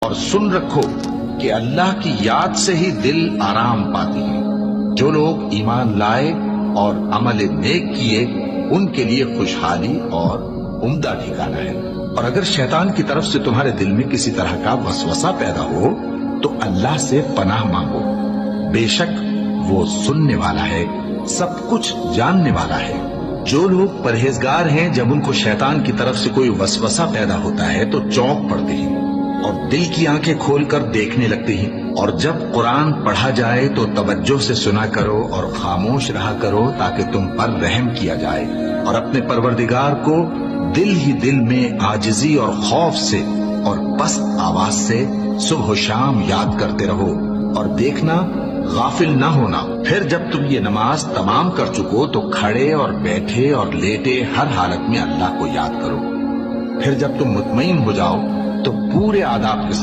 اور سن رکھو کہ اللہ کی یاد سے ہی دل آرام پاتی ہیں۔ جو لوگ ایمان لائے اور عمل نیک کیے ان کے لیے خوشحالی اور عمدہ ٹھکانہ ہے۔ اور اگر شیطان کی طرف سے تمہارے دل میں کسی طرح کا وسوسہ پیدا ہو تو اللہ سے پناہ مانگو، بے شک وہ سننے والا ہے، سب کچھ جاننے والا ہے۔ جو لوگ پرہیزگار ہیں جب ان کو شیطان کی طرف سے کوئی وسوسہ پیدا ہوتا ہے تو چونک پڑتے ہیں اور دل کی آنکھیں کھول کر دیکھنے لگتے ہیں، اور جب قرآن پڑھا جائے تو توجہ سے سنا کرو اور خاموش رہا کرو تاکہ تم پر رحم کیا جائے، اور اپنے پروردگار کو دل ہی دل میں عاجزی اور خوف سے اور پست آواز سے صبح و شام یاد کرتے رہو، اور دیکھنا غافل نہ ہونا۔ پھر جب تم یہ نماز تمام کر چکو تو کھڑے اور بیٹھے اور لیٹے ہر حالت میں اللہ کو یاد کرو۔ پھر جب تم مطمئن ہو جاؤ تو پورے آداب کے ساتھ